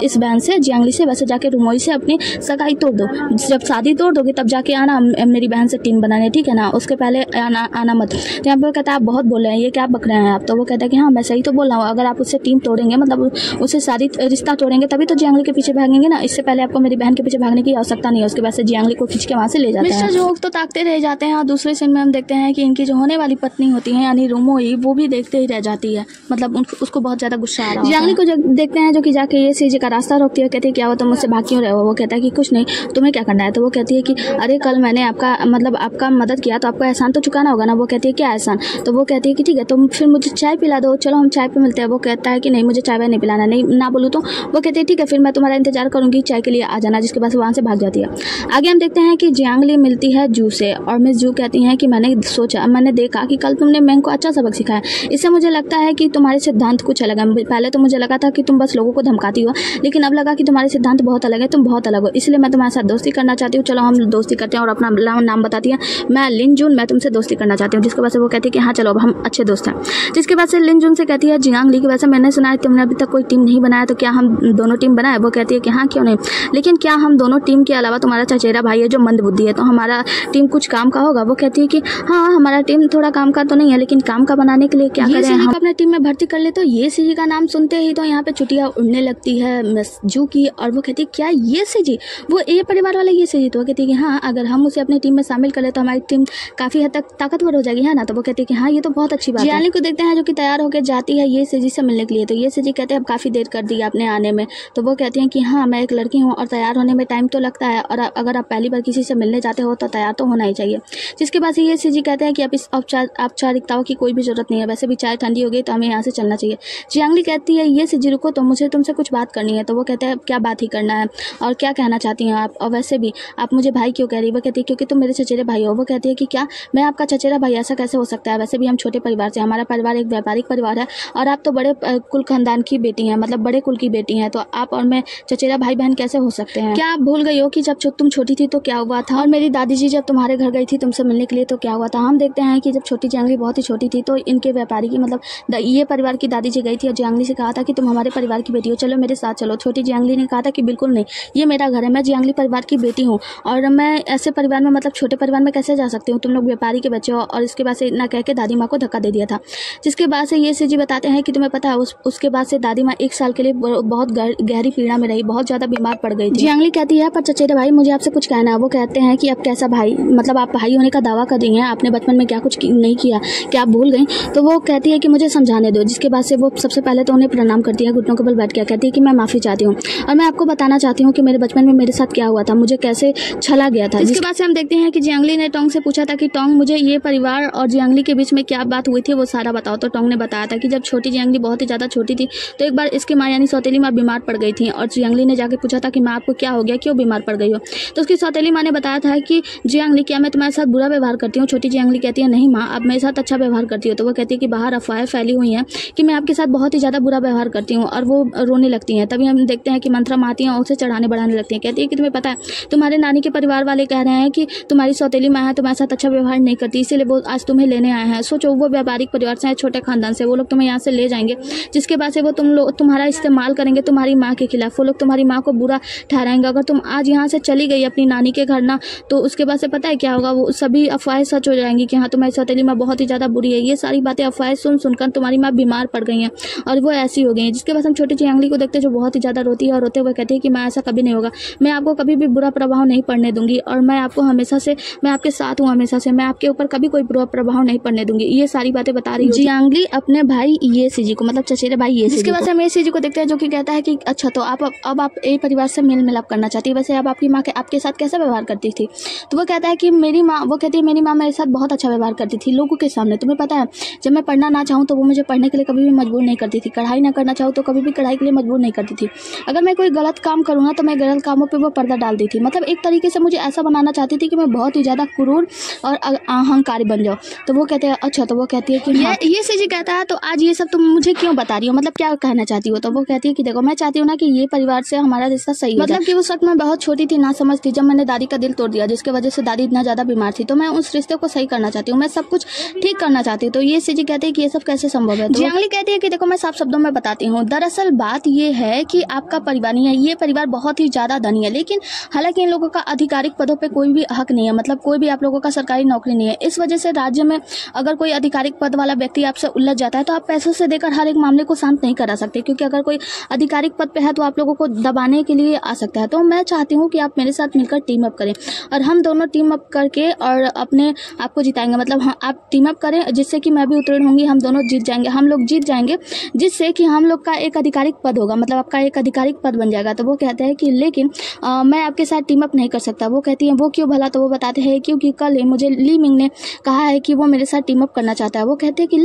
इस बहन से जियांगली से, वैसे जाके रुमोई से अपनी सगाई तोड़ दो। जब शादी तोड़ दोगे तब जाके आना मेरी बहन से टीम बनाने, ठीक है ना, उसके पहले आना मत। तो यहाँ पर कहता है आप बहुत बोल रहे हैं, ये क्या बक रहे हैं आप? तो वो कहता है कि हाँ मैं सही तो बोल रहा हूँ, अगर आप उससे टीम तोड़ेंगे मतलब उससे शादी रिश्ता तोड़ेंगे तभी तो जियांगली के पीछे भागेंगे ना, इससे पहले आपको मेरी बहन के पीछे भागने की आवश्यकता नहीं है। उसके बाद से जियांगली को खींच के वहाँ से ले जाते हैं। मिस्टर जो तो ताकते रह जाते हैं और दूसरे सीन में हम देखते हैं कि इनकी जो होने वाली पत्नी होती है यानी रुमोई, वो भी देखते ही रह जाती है, मतलब उसको बहुत ज्यादा गुस्सा आ रहा है। जियांगली को देखते हैं जो कि जाके ये सीजी का रास्ता रोकती है, कहती है क्या हुआ तुम मुझसे भाग क्यों रहे हो? वो कहता है कि कुछ नहीं, तुम्हें क्या करना है? तो वो कहती है कि अरे कल मैंने आपका मदद किया तो आपको एहसान तो चुकाना होगा ना। वो कहती है क्या एहसान? तो वो कहती है कि ठीक है तुम फिर मुझे चाय पिला दो, चलो हम चाय पे मिलते हैं। वो कहता है कि नहीं मुझे चाय नहीं पिलाना, नहीं ना बोलूँ तो। वो कहती है ठीक है फिर मैं तुम्हारा इंतजार करूंगी, चाय के लिए आ जाना। जिसके बाद वहाँ से भाग जाती है। आगे हम देखते हैं कि जियांगली मिलती है जू से और मिस जू कहती हैं कि मैंने देखा कि कल तुमने मेंग को अच्छा सबक सिखाया, इससे मुझे लगता है कि तुम्हारे सिद्धांत कुछ अलग है। पहले तो मुझे लगा था कि तुम बस लोगों को धमकाती हो, लेकिन अब लगा कि तुम्हारे सिद्धांत बहुत अलग है, तुम बहुत अलग हो, इसलिए मैं तुम्हारे साथ दोस्ती करना चाहती हूँ। चलो हम दोस्ती करते हैं। और अपना नाम बताती है, मैं लिन जून, मैं तुमसे दोस्ती करना चाहती हूँ। जिसके बाद से वो कहती है कि हाँ चलो अब हम अच्छे दोस्त हैं। जिसके बाद से लिन जून से कहती है जियांगली की वैसे मैंने सुना है तुमने अभी तक कोई टीम नहीं बनाया, तो क्या हम दोनों टीम बनाए? वो कहती है कि हाँ क्यों नहीं, लेकिन क्या हम दोनों टीम के अलावा तुम्हारा चचेरा भाई है जो मंद बुद्धि है, तो हमारा टीम कुछ काम का होगा? वो कहती है कि हाँ हमारा टीम थोड़ा काम का तो नहीं है, लेकिन काम का बनाने के लिए क्या करें, हम अपने टीम में भर्ती कर ले। तो ये सीजी का नाम सुनते ही तो यहाँ पे चुटिया उड़ने लगती है मिस जू की, और वो कहती है क्या ये सीजी, वो ए परिवार वाला ये सीजी? तो वो कहती है कि हाँ अगर हम उसे अपनी टीम में शामिल कर ले तो हमारी टीम काफी हद तक ताकतवर हो जाएगी, है ना। तो वो कहती है कि हाँ ये तो बहुत अच्छी बात है। जियांगली को देखते हैं जो कि तैयार होकर जाती है ये सीजी से मिलने के लिए। तो ये सीजी कहते हैं अब काफी देर कर दी आपने आने में। तो वो कहती हैं कि हाँ मैं एक लड़की हूँ और तैयार होने में टाइम तो लगता है, और अगर आप पहली बार किसी से मिलने जाते हो तो तैयार तो होना ही चाहिए। जिसके बाद ये सीजी कहते हैं कि अब इस औपचारिकताओं की कोई भी जरूरत नहीं है, वैसे भी चाय ठंडी हो गई तो हमें यहाँ से चलना चाहिए। जियांगली कहती है ये सीजी रुको, तो मुझे तुमसे कुछ बात करनी है। तो वो कहती कहते हैं क्या बात ही करना है और क्या कहना चाहती हैं आप, और वैसे भी आप मुझे भाई क्यों कह रही है। वो कहती है क्योंकि तुम मेरे चचेरे भाई हो। वो कहती है कि क्या मैं आपका चचेरा भाई, ऐसा कैसे हो सकता है, वैसे भी हम छोटे परिवार से, हमारा परिवार एक व्यापारिक परिवार है और आप तो बड़े कुल खानदान की बेटी हैं, मतलब बड़े कुल की बेटी हैं, तो आप और मैं चचेरा भाई बहन कैसे हो सकते हैं। क्या आप भूल गई हो कि जब तुम छोटी थी तो क्या हुआ था, और मेरी दादी जी जब तुम्हारे घर गई थी तुमसे मिलने के लिए तो क्या हुआ था। हम देखते हैं कि जब छोटी जियांगली बहुत ही छोटी थी तो इनके व्यापारी की मतलब ये परिवार की दादी जी गई थी और जियांगली से कहा था कि तुम हमारे परिवार की बेटी हो, चलो मेरे साथ चलो। छोटी जियांगली ने कहा था कि बिल्कुल नहीं, ये मेरा घर है, मैं जियांगली परिवार की बेटी हूँ और मैं ऐसे परिवार में मतलब छोटे परिवार में कैसे जा सकती हूँ, तुम लोग व्यापारी के बच्चे हो। और इसके बाद से इतना कह के दादी माँ को धक्का दे दिया था, जिसके बाद से ये जी बताते हैं कि तुम्हें पता है उसके बाद से दादी माँ 1 साल के लिए बहुत गहरी पीड़ा में रही, बहुत ज़्यादा बीमार पड़ गई थी। जियांगली कहती है पर चचेरे भाई मुझे आपसे कुछ कहना है। वो कहते हैं कि अब कैसा भाई, मतलब आप भाई होने का दावा कर रही हैं, आपने बचपन में क्या कुछ नहीं किया, क्या आप भूल गई। तो वो कहती है कि मुझे समझाने दो, जिसके बाद से वो सबसे पहले तो उन्हें प्रणाम करती है, घुटनों के बल बैठ के कहती है कि मैं माफ़ी चाहती हूँ और मैं आपको बताना चाहती हूँ कि मेरे बचपन में मेरे साथ क्या हुआ था, मुझे कैसे छला गया था। इसके बाद से हम देखते हैं कि जियांगली ने टोंग से पूछा था कि टोंग मुझे ये परिवार और जियांगली के बीच में क्या बात हुई थी वो सारा बताओ। तो टोंग ने बताया था कि जब छोटी जियांगली बहुत ही ज़्यादा छोटी थी तो एक बार इसकी माँ यानी सौतेली माँ बीमार पड़ गई थी और जियांगली ने जाके पूछा था कि माँ आपको क्या हो गया, क्यों बीमार पड़ गई हो। तो उसकी सौतेली माँ ने बताया था कि जियांगली क्या मैं तुम्हारे साथ बुरा व्यवहार करती हूँ। छोटी जियांगली कहती है नहीं माँ, आप मेरे साथ अच्छा व्यवहार करती हो। तो वो कहती है कि बाहर अफवाहें फैली हुई हैं कि मैं आपके साथ बहुत ही ज़्यादा बुरा व्यवहार करती हूँ, और वो रोने लगती हैं। तभी हम देखते हैं कि मंत्रा माँ आती हैं और उसे चढ़ाने बढ़ाने लगती हैं। कहती है कि तुम्हें पता है तुम्हारे नानी के परिवार वाले कह रहे हैं कि तुम्हारी सौतेली माँ है तुम्हारे साथ अच्छा व्यवहार नहीं करती, इसीलिए वो आज तुम्हें लेने आए हैं। सोचो वो व्यापारिक परिवार से, छोटे खानदान से, वो लोग तुम्हें यहाँ से ले जाएंगे, जिसके बाद से वो तुम्हारा इस्तेमाल करेंगे तुम्हारी माँ के खिलाफ। वो लोग तुम्हारी माँ को बुरा ठहराएंगे। अगर तुम आज यहाँ से चली गई अपनी नानी के घर ना, तो उसके बाद से पता है क्या होगा, वो सभी अफवाहें सच हो जाएंगी कि हाँ तुम्हारी सौतेली माँ बहुत ही ज़्यादा बुरी है। ये सारी बातें अफवाहें सुनकर तुम्हारी माँ बीमार पड़ गई हैं और वो ऐसी हो गई हैं। जिसके बाद हम छोटी जियांगली को देखते हैं जो बहुत ही ज़्यादा रोती है और रोते हुए कहती है कि मैं ऐसा कभी नहीं होगा, मैं आपको कभी भी बुरा प्रभाव नहीं पड़ने दूंगी और मैं आपको हमेशा से, मैं आपके साथ हूँ हमेशा से, मैं आपके ऊपर कभी कोई बुरा प्रभाव नहीं पड़ने दूंगी। ये सारी बातें बता रही है जियांगली अपने भाई ये जी को, मतलब चचेरे भाई ये। इसके बाद से हम ये जी को देखते हैं जो कि कहता है कि अच्छा तो अब आप एक परिवार से मेल मिलाप करना चाहती है, वैसे अब आपकी माँ आपके साथ कैसा व्यवहार करती थी। तो वो कहता है कि मेरी माँ, वो कहती है मेरी माँ मेरे साथ बहुत अच्छा व्यवहार करती थी लोगों के सामने। तुम्हें पता है जब मैं पढ़ना ना चाहूँ तो वो मुझे पढ़ने के लिए कभी भी मजबूर नहीं करती थी, कढ़ाई ना करना चाहूँ तो कभी भी कढ़ाई के लिए मजबूर नहीं करती थी। अगर मैं कोई गलत काम करूँ ना तो मैं गलत कामों पर वो पर्दा डाल दी थी, मतलब एक तरीके से मुझे ऐसा बनाना चाहती थी कि मैं बहुत ही ज़्यादा क्रूर और अहंकारी बन जाऊँ। तो वो कहते हैं अच्छा, तो वो कहती है कि ये जी कहता है तो आज ये सब तुम मुझे क्यों बता रही हो, मतलब क्या कहना चाहती हो। तो वो कहती है कि देखो मैं चाहती हूँ ना कि ये परिवार से हमारा रिश्ता सही हो, मतलब कि उस वक्त मैं बहुत छोटी थी, ना समझ थी, जब मैंने दादी का दिल तोड़ दिया जिसकी वजह से दादी इतना ज़्यादा बीमार थी, तो मैं उस रिश्ते को सही करना चाहती हूँ, मैं सब कुछ ठीक करना चाहती हूँ। तो ये जी कहते हैं कि ये सब कैसे संभव है। तो जियांगली कहती है कि देखो मैं साफ शब्दों में बताती हूँ, दरअसल बात ये है कि आपका परिवार नहीं है, ये परिवार बहुत ही ज़्यादा धनी है, लेकिन हालांकि इन लोगों का आधिकारिक पदों पर कोई भी हक नहीं है, मतलब कोई भी आप लोगों का सरकारी नौकरी नहीं है। इस वजह से राज्य में अगर कोई आधिकारिक पद वाला व्यक्ति आपसे उलझ जाता है तो आप पैसों से देकर हर एक मामले को शांत नहीं करा सकते, क्योंकि अगर कोई आधिकारिक पद पे है तो आप लोगों को दबाने के लिए आ सकता है। तो मैं चाहती हूँ कि आप मेरे साथ मिलकर टीम अप करें और हम दोनों टीम अप करके और अपने आप को जिताएंगे, मतलब हाँ आप टीम अप करें जिससे कि मैं भी उत्तीर्ण होंगी, हम दोनों जीत जाएंगे, हम लोग जीत जाएंगे, जिससे कि हम लोग का एक आधिकारिक पद होगा, मतलब आपका एक आधिकारिक पद बन जाएगा। तो वो कहते हैं कि लेकिन मैं आपके साथ टीम अप नहीं कर सकता। वो कहती है वो क्यों भला। तो वो बताते हैं क्योंकि कल मुझे ली मिंग ने कहा है कि वो मेरे साथ टीम अप करना चाहता है। वो कहते हैं कि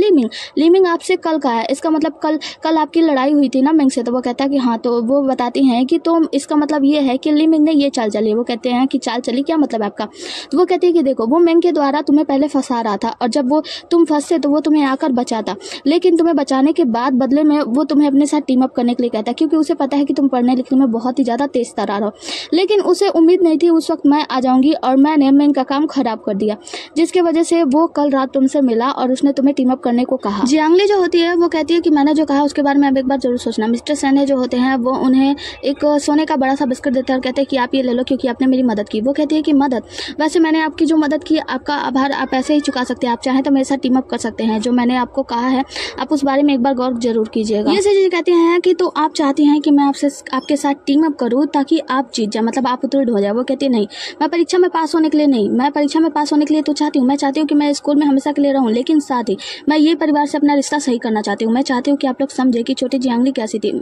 ली मिंग आपसे कल कहा है, इसका मतलब कल आपकी लड़ाई हुई थी ना मिंग से। तो वो कहता है कि हाँ। तो वो बताती हैं कि तो इसका मतलब ये है कि ली मिंग ने ये चाल चली। वो कहते हैं कि चाल चली, क्या मतलब आपका। तो वो कहती है कि देखो वो मिंग के द्वारा तुम्हें पहले फंसा रहा था और जब वो तुम फंसे तो वो तुम्हें आकर बचाता, लेकिन तुम्हें बचाने के बाद बदले में वो तुम्हें अपने साथ टीम अप करने के लिए कहता है, क्योंकि उसे पता है कि तुम पढ़ने लिखने में बहुत ही ज़्यादा तेज तरार हो। लेकिन उसे उम्मीद नहीं थी उस वक्त मैं आ जाऊंगी और मैंने मिंग का काम खराब कर दिया, जिसके वजह से वो कल रात तुमसे मिला और उसने तुम्हें टीम अप करने को कहा। जियांगली जो होती है वो कहती है कि मैंने जो कहा उसके बारे में अब एक बार जरूर सोचना। मिस्टर सेने जो होते हैं वो उन्हें एक सोने का बड़ा सा बिस्किट देते हैं और कहते हैं कि आप ये ले लो क्योंकि आपने मेरी मदद की। वो कहती है कि मदद, वैसे मैंने आपकी जो मदद की आपका आभार आप ऐसे ही चुका सकते हैं, आप चाहें तो मेरे साथ टीम अप कर सकते हैं। जो मैंने आपको कहा है आप उस बारे में एक बार गौर जरूर कीजिएगा। ये चीज़ कहते हैं कि तो आप चाहती हैं कि मैं आपके साथ टीम अप करूँ ताकि आप जीत जाए, मतलब आप उत्तीर्ण हो जाए। वो कहती है नहीं, मैं परीक्षा में पास होने के लिए नहीं, मैं परीक्षा में पास होने के लिए तो चाहती हूँ, मैं चाहती हूँ कि मैं स्कूल में हमेशा के लिए रहूँ, लेकिन साथ ही मैं ये परिवार से अपना रिश्ता सही करना चाहती हूँ। मैं चाहती हूँ कि आप लोग समझे कि छोटी जियांगली कैसी थी।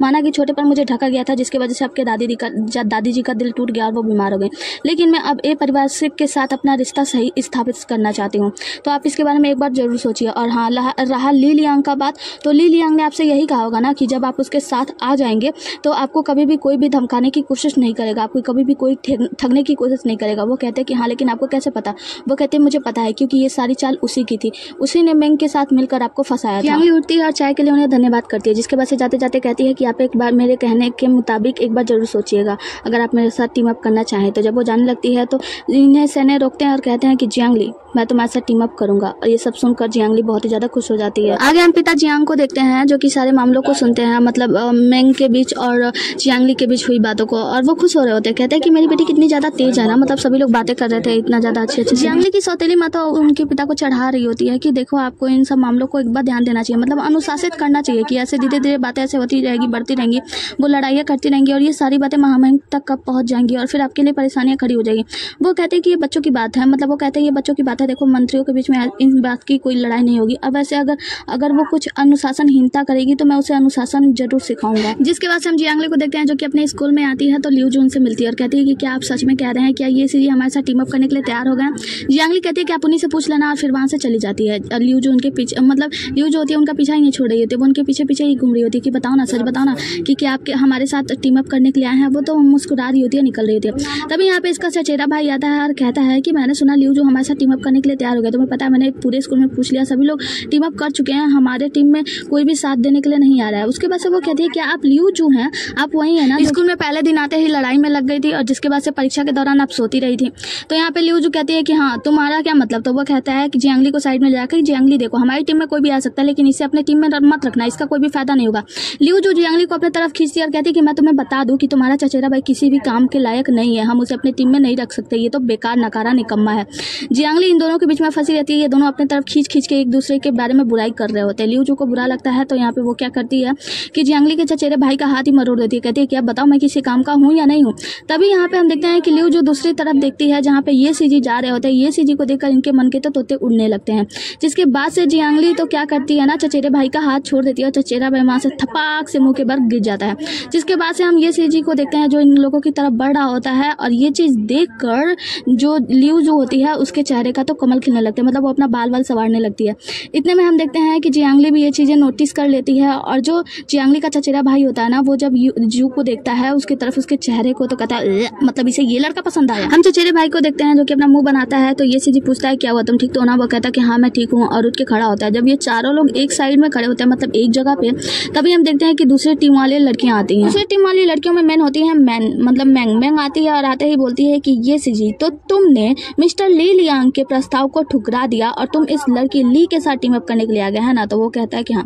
माना कि छोटे पर मुझे ढका गया था जिसकी वजह से आपके दादी जी का दिल टूट गया और वो बीमार हो गए, लेकिन मैं अब ए परिवार से के साथ अपना रिश्ता सही स्थापित करना चाहती हूँ। तो आप इसके बारे में एक बार जरूर सोचिए। और हाँ, रहा ली लियांग का बात, तो ली लियांग ने आपसे यही कहा होगा ना कि जब आप उसके साथ आ जाएंगे जाएंगे तो आपको कभी भी कोई भी धमकाने की कोशिश नहीं करेगा, आपको कभी भी कोई ठगने की कोशिश नहीं करेगा। वो कहते हैं कि हाँ, लेकिन आपको कैसे पता? वो कहते हैं मुझे पता है, क्योंकि ये सारी चाल उसी की थी, उसी ने मेंग के साथ मिलकर आपको फंसाया था। जियांगली उठती है और चाय के लिए उन्हें धन्यवाद करती है, जिसके बाद से जाते जाते कहती है कि आप एक बार मेरे कहने के मुताबिक एक बार जरूर सोचिएगा, अगर आप मेरे साथ टीम अप करना चाहें तो। जब वो जाने लगती है तो इन्हें सेने रोकते हैं और कहते हैं कि जियांगली, मैं तुम्हारे साथ टीम अप करूंगा। और ये सब सुनकर जियांगली बहुत ही ज्यादा खुश हो जाती है। आगे हम पिता जियांग को देखते हैं, जो कि सारे मामलों को सुनते हैं, मतलब मेंग के बीच और जियांगली के बीच हुई बातों को, और वो खुश हो रहे होते हैं। कहते हैं कि मेरी बेटी कितनी ज्यादा तेज है ना, मतलब सभी लोग बातें कर रहे थे इतना ज्यादा अच्छे। जियांगली की सौतेली माता उनके पिता को चढ़ा रही होती है कि देखो, आपको इन सब मामलों को एक बार ध्यान देना चाहिए, मतलब अनुशासित करना चाहिए कि ऐसे धीरे धीरे बातें ऐसे होती रहेगी, बढ़ती रहेंगी, वो लड़ाइयाँ करती रहेंगी और ये सारी बातें महामहिम तक कब पहुंच जाएंगी और फिर आपके लिए परेशानियां खड़ी हो जाएगी। वो कहते हैं कि ये बच्चों की बात है, मतलब वो कहते हैं ये बच्चों की बात है, देखो मंत्रियों के बीच में इन बात की कोई लड़ाई नहीं होगी। अब ऐसे अगर वो कुछ अनुशासनहीनता करेगी तो मैं उसे अनुशासन जरूर सिखाऊंगा। जिसके बाद से हम जियांगली को देखते हैं, जो कि अपने स्कूल में आती है तो लिू जून से मिलती है और कहती है कि क्या आप सच में कह रहे हैं, क्या ये सीधी हमारे साथ टीम अप करने के लिए तैयार हो गए? जियांगली कहती है कि आप उन्हीं से पूछ लेना, और फिर वहाँ से चली जाती है। लिू जून के पीछे, मतलब लिू जो होती है उनका पीछा ही नहीं छोड़ रही होती है, वो उनके पीछे पीछे ही घूम रही होती है कि बताओ ना, सच बताओ ना कि क्या आप हमारे साथ टीम अप करने के लिए आए हैं। वो तो मुस्कुरा रही होती है, निकल रही होती है। तभी यहाँ पे इसका चचेरा भाई आता है और कहता है कि मैंने सुना लिू जो हमारे साथ टीम अप करने के लिए तैयार हो गया। तुम्हें पता है, मैंने पूरे स्कूल में पूछ लिया, सभी लोग टीम अप कर चुके हैं, हमारे टीम में कोई भी साथ देने के लिए नहीं आ रहा है। उसके बाद से वो कहती है कि आप लिू जो हैं, आप वही है ना स्कूल में पहले दिन आते ही लड़ाई में लग गई थी और जिसके बाद से परीक्षा के दौरान आप सोती रही थी। तो यहाँ पे लिू जो कहती है कि हाँ, तुम्हारा क्या मतलब? तो वो कहता है कि जियांगली को साइड में जाकर, जियांगली देखो, हमारी टीम में कोई भी आ सकता है, लेकिन इसे अपने टीम में मत रखना, इसका कोई भी फायदा नहीं होगा। लिू जो जियांगली को अपने तरफ खींचती है और कहती है कि मैं तुम्हें बता दूं कि तुम्हारा चचेरा भाई किसी भी काम के लायक नहीं है, हम उसे अपनी टीम में नहीं रख सकते, ये तो बेकार नकारा निकम्मा है। जियांगली इन दोनों के बीच में फंसी रहती है, ये दोनों अपने तरफ खींच के एक दूसरे के बारे में बुराई कर रहे होते हैं। लिू जो को बुरा लगता है तो यहाँ पे वो क्या करती है कि जियांगली के चचेरे भाई का हाथ ही मरोड़ देती है, कहती है कि अब बताओ मैं किसी काम का हूँ या नहीं हूँ। तभी यहाँ पे हम देखते हैं कि लिू जो दूसरी तरफ देखती है, जहाँ पे ये सीजी जा रहे होते हैं, ये सीजी को देखकर इनके मन के तो तोते उड़ने लगते हैं। जिसके बाद से जियांगली तो क्या करती है ना, चचेरे भाई का हाथ छोड़ देती है और चचेरा भाई वहां से थपाक से मुंह के बल गिर जाता है। जिसके बाद से हम ये सीजी को देखते हैं जो इन लोगों की तरफ बढ़ रहा होता है, और ये चीज देखकर जो लिू जो होती है उसके चेहरे का तो कमल खिलने लगता है, मतलब वो अपना बाल संवारने लगती है। इतने में हम देखते हैं कि जियांगली भी ये चीजें नोटिस कर लेती है, और जो जियांगली का चचेरा भाई होता है ना, वो जब जू को देखता है उसकी तरफ, उसके चेहरे को, तो कहता है मतलब इसे ये लड़का पसंद आया। हम चचेरे भाई को देखते हैं जो कि अपना मुंह बनाता है, तो ये सीजी पूछता है क्या हुआ, तुम ठीक तो हो ना? वो कहता है कि हाँ मैं ठीक हूँ, और उठ के खड़ा होता है। जब ये चारों लोग एक साइड में खड़े होते हैं, मतलब एक जगह पे, तभी हम देखते हैं कि दूसरी टीम वाली लड़कियां आती हैं। दूसरी टीम वाली लड़कियों में मेन होती है मतलब मैंग आती है और आते ही बोलती है कि ये सीजी, तो तुमने मिस्टर ली लियांग के प्रस्ताव को ठुकरा दिया और तुम इस लड़की ली के साथ टीम अप करने के लिए आ गए है ना? तो वो कहता है कि हाँ।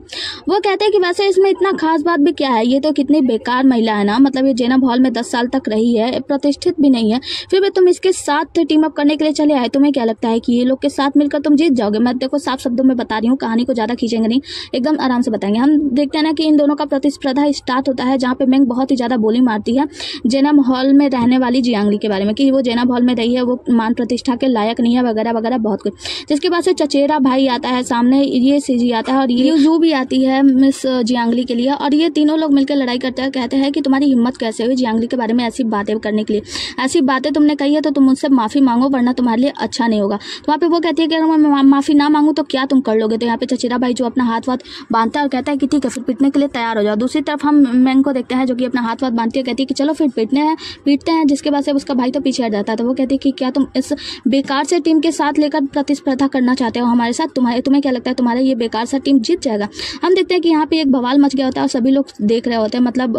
वो कहते हैं कि वैसे इसमें इतना खास बात भी क्या है, ये तो कितनी बेकार महिला है ना, मतलब ये जेनब हॉल में 10 साल तक रही है, प्रतिष्ठित भी नहीं है, फिर भी तुम इसके साथ टीम अप करने के लिए चले आए। तुम्हें क्या लगता है कि ये लोग के साथ मिलकर तुम जीत जाओगे? मैं देखो साफ शब्दों में बता रही हूँ, कहानी को ज्यादा खींचेंगे नहीं, एकदम आराम से बताएंगे। हम देखते हैं ना कि इन दोनों का प्रतिस्पर्धा स्टार्ट होता है, जहाँ पे मेंग बहुत ही ज्यादा बोली मारती है जेनब हॉल में रहने वाली जियांगली के बारे में कि वो जेनब हॉल में रही है, वो मान प्रतिष्ठा के लायक नहीं है, वगैरह वगैरह बहुत कुछ। जिसके बाद से चचेरा भाई आता है सामने, ये सीजी आता है और ये जू भी आती है मिस जियांगली के लिए, और ये तीनों लोग मिलकर लड़ाई करते हैं। कहते हैं कि तुम्हारी हिम्मत कैसे हुई जियांगली के बारे में ऐसी बातें करने के लिए, ऐसी बातें तुमने कही है तो तुम मुझसे माफी मांगो, वरना तुम्हारे लिए अच्छा नहीं होगा। तो वहाँ पे वो कहती है कि अगर मैं माफी ना मांगू तो क्या तुम कर लोगे? तो यहाँ पे चचेरा भाई जो अपना हाथ वाथ बांधता है और कहता है कि ठीक है फिर पीटने के लिए तैयार हो जाओ। दूसरी तरफ हम मेंग को देखते हैं जो कि अपना हाथ वाथ बांधती है, कहती है कि चलो फिर पीटते हैं। जिसके बाद से उसका भाई तो पीछे हट जाता है। तो वो कहती है कि क्या तुम इस बेकार से टीम के साथ लेकर प्रतिस्पर्धा करना चाहते हो हमारे साथ? तुम्हें क्या लगता है तुम्हारा ये बेकार सा टीम जीत जाएगा? हम देखते हैं कि यहाँ पे एक बवाल मच गया होता है और सभी लोग देख रहे होते हैं, मतलब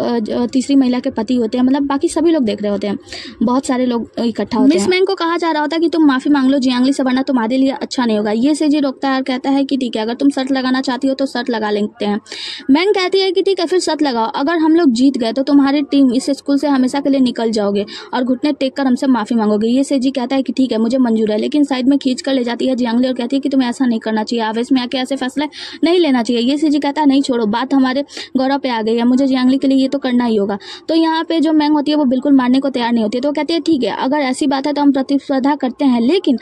तीसरी महिला के पति होते हैं, मतलब बाकी सभी लोग देख रहे होते हैं, बहुत सारे लोग इकट्ठा होते हैं। मिस मेंग को कहा जा रहा होता है कि तुम माफी मांग लो जियांगली से, वरना तुम्हारे लिए अच्छा नहीं होगा। ये सीजी रोकता है और कहता है कि ठीक है, अगर तुम शर्त लगाना चाहती हो तो शर्त लगा लेते हैं। मेंग कहती है कि ठीक है फिर शर्त लगाओ, अगर हम लोग जीत गए तो तुम्हारी टीम इस स्कूल से हमेशा के लिए निकल जाओगे और घुटने टेक कर हमसे माफी मांगोगे। ये सीजी कहता है कि ठीक है मुझे मंजूर है, लेकिन साइड में खींच कर ले जाती है जियांगली और कहती है कि तुम्हें ऐसा नहीं करना चाहिए, आवेश में आके ऐसे फैसले नहीं लेना चाहिए। ये सीजी कहता है नहीं छोड़ो, बात हमारे गौरव पे आ गई है, मुझे जियांगली के लिए ये तो करना ही होगा। तो यहाँ पे जो मेंग होती है वो बिल्कुल मारने को तैयार नहीं होती है। तो कहती है ठीक है अगर ऐसी बात है तो हम प्रतिस्पर्धा करते हैं, लेकिन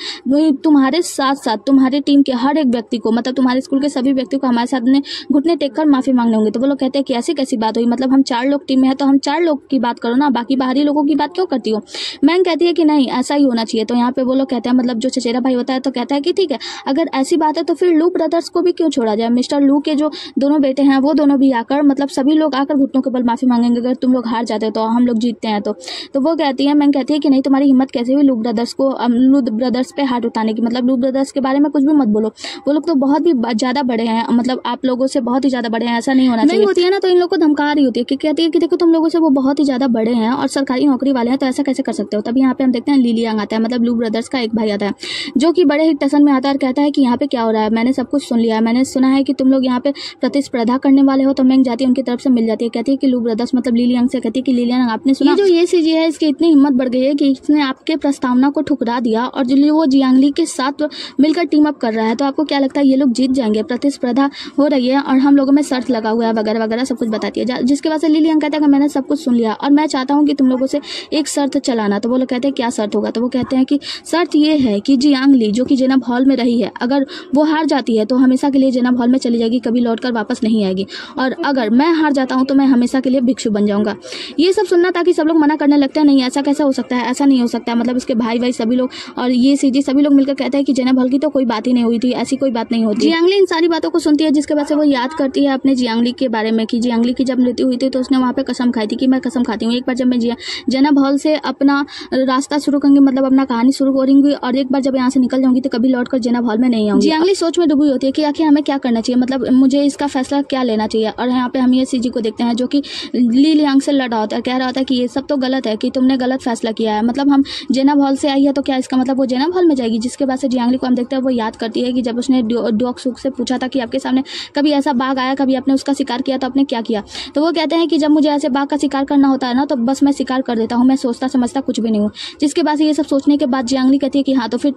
तुम्हारे साथ साथ तुम्हारी टीम के हर एक व्यक्ति को, मतलब तुम्हारे स्कूल के सभी व्यक्ति को हमारे साथ घुटने टेक कर माफी मांगने होंगे। तो वो लोग कहते हैं कि ऐसी कैसी बात हुई, मतलब हम 4 लोग टीम में है तो हम 4 लोग की बात करो ना, बाकी बाहरी लोगों की बात क्यों करती हो? मेंग कहती है कि नहीं ऐसा ही होना चाहिए। तो यहाँ पे वो लोग कहते हैं, मतलब जो चचेरा भाई होता है तो कहता है कि ठीक है अगर ऐसी बात है तो फिर लू ब्रदर्स को भी क्यों छोड़ा जाए, मिस्टर लू के जो दोनों बेटे हैं वो दोनों भी आकर, मतलब सभी लोग आकर घुटनों के बल माफ़ी मांगेंगे अगर तुम लोग हार जाते हो तो, हम लोग जीतते हैं तो वो कहती है, मैंग कहती है कि नहीं, तुम्हारी हिम्मत कैसे हुई लू ब्रदर्स पे हाथ उठाने की, मतलब लू ब्रदर्स के बारे में कुछ भी मत बोलो, वो लोग तो बहुत भी ज़्यादा बड़े हैं, मतलब आप लोगों से बहुत ही ज़्यादा बड़े हैं, ऐसा नहीं होना चाहिए। होती है ना, तो इन लोगों को धमका रही होती है कि कहती है कि देखो तुम लोगों से वो बहुत ही ज़्यादा बड़े हैं और सरकारी नौकरी वाले हैं, तो ऐसा कैसे कर सकते हो। तभी यहाँ पे हम देखते हैं ली लियांग आता है, मतलब लू ब्रदर्स का एक भाई आता है जो कि बड़े ही टसन में आता है और कहता है कि यहाँ पे क्या हो रहा है, मैंने सब कुछ सुन लिया है, मैंने सुना है कि तुम लोग यहाँ पे प्रतिस्पर्धा करने वाले हो। तो मैंग जाती है उनकी तरफ से मिल जाती है, कहती है कि लू ब्रदर्स मतलब ली लियांग से कहती है कि ली लियांग आपने सुना, ये जो ये सीजी है इसकी इतनी हिम्मत बढ़ गई है कि इसने आपके प्रस्तावना को ठुकरा दिया और जो वो जियांगली के साथ मिलकर टीम अप कर रहा है, तो आपको क्या लगता है ये लोग जीत जाएंगे, प्रतिस्पर्धा हो रही है और हम लोगों में शर्त लगा हुआ है वगैरह वगैरह सब कुछ बताती है, जिसके बाद से ली लियांग कहता है कि मैंने सब कुछ सुन लिया और मैं चाहता हूँ कि तुम लोगों से एक शर्त चलाना। तो वो लोग कहते हैं क्या शर्त होगा, तो वो कहते हैं कि शर्त ये है कि जियांगली जो कि जेनब हॉल में रही है, अगर वो हार जाती है तो हमेशा के लिए जेनब हॉल में चली जाएगी, कभी लौटकर वापस नहीं आएगी, और अगर मैं हार जाता हूँ तो मैं हमेशा के लिए भिक्षु बन जाऊंगा। ये सब सुनना ताकि सब लोग मना करने लगते हैं, नहीं ऐसा कैसा हो सकता है, ऐसा नहीं हो सकता है, मतलब इसके भाई सभी लोग और ये सीजी सभी लोग मिलकर कहते हैं कि जेनब हॉल की तो कोई बात ही नहीं हुई थी, ऐसी कोई बात नहीं होती। जियांगली इन सारी बातों को सुनती है, जिसके बाद से वो याद करती है अपने जियांगली के बारे में कि जियांगली की जब मृत्यु हुई थी तो उसने वहाँ पे कसम खाई थी कि मैं कसम खाती हूँ एक बार जब मैं जेनब हॉल से अपना रास्ता शुरू करूंगी, मतलब अपना कहानी शुरू करूंगी, और एक बार जब यहाँ से निकल जाऊंगी तो कभी लौटकर जेनब हॉल में नहीं आऊंगी। जियांगली सोच में डूबी होती है कि आखिर हमें क्या करना चाहिए, मतलब मुझे इसका फैसला क्या लेना चाहिए। और यहाँ पे हम ये सीजी को देखते हैं जो कि ली लियांग से लड़ा होता है, कह रहा होता है कि ये सब तो गलत है, कि तुमने गलत फैसला किया है, मतलब हम जेनब हॉल से आई है तो क्या इसका मतलब वो जेनब हॉल में जाएगी। जिसके बाद से जियांगली को हम देखते हैं वो याद करती है कि जब उसने डॉक्सुक से पूछा था कि आपके सामने कभी ऐसा बाघ आया, कभी आपने उसका शिकार किया तो आपने क्या किया, तो वो कहते हैं कि जब मुझे ऐसे बाघ का शिकार करना होता है ना तो बस मैं शिकार कर देता हूँ, मैं सोचता समझता कुछ भी नहीं हूँ। जिसके बाद ये सब सोचने के बाद जियांगली कहती है कि हाँ तो फिर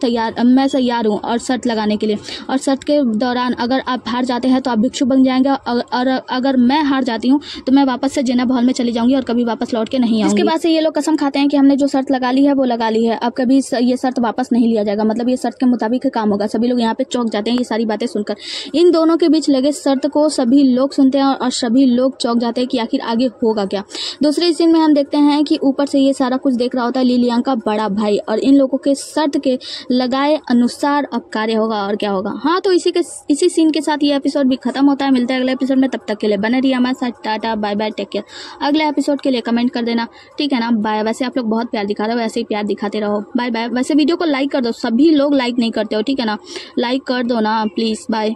मैं तैयार हूँ और शर्त लगाने के लिए, और शर्त के दौरान अगर आप हार जाते हैं तो आप भिक्षु बन जाएंगे, और अगर मैं हार जाती हूँ तो मैं वापस से जेनब हॉल में चली जाऊंगी और कभी वापस लौट के नहीं आऊंगी। इसके बाद से ये लोग कसम खाते हैं कि हमने जो शर्त लगा ली है वो लगा ली है, अब कभी ये शर्त वापस नहीं लिया जाएगा, मतलब ये शर्त के मुताबिक काम होगा। सभी लोग यहाँ पे चौंक जाते हैं ये सारी बातें सुनकर। इन दोनों के बीच लगे शर्त को सभी लोग सुनते हैं और सभी लोग चौंक जाते हैं कि आखिर आगे होगा क्या। दूसरे सीन में हम देखते हैं कि ऊपर से ये सारा कुछ देख रहा होता है ली लियांग का बड़ा भाई, और इन लोगों के शर्त के लगाए अनुसार अब कार्य होगा और क्या होगा। हाँ तो इसी सीन के साथ ये एपिसोड भी खत्म होता है। मिलता है अगले एपिसोड में, तब तक के लिए बने रहिए हमारे साथ। Tata bye bye, take care. अगले एपिसोड के लिए कमेंट कर देना, ठीक है ना। बाय। वैसे आप लोग बहुत प्यार दिखा रहे हो, ऐसे ही प्यार दिखाते रहो। Bye bye. वैसे वीडियो को लाइक कर दो, सभी लोग लाइक नहीं करते हो, ठीक है ना, लाइक कर दो ना प्लीज। बाय।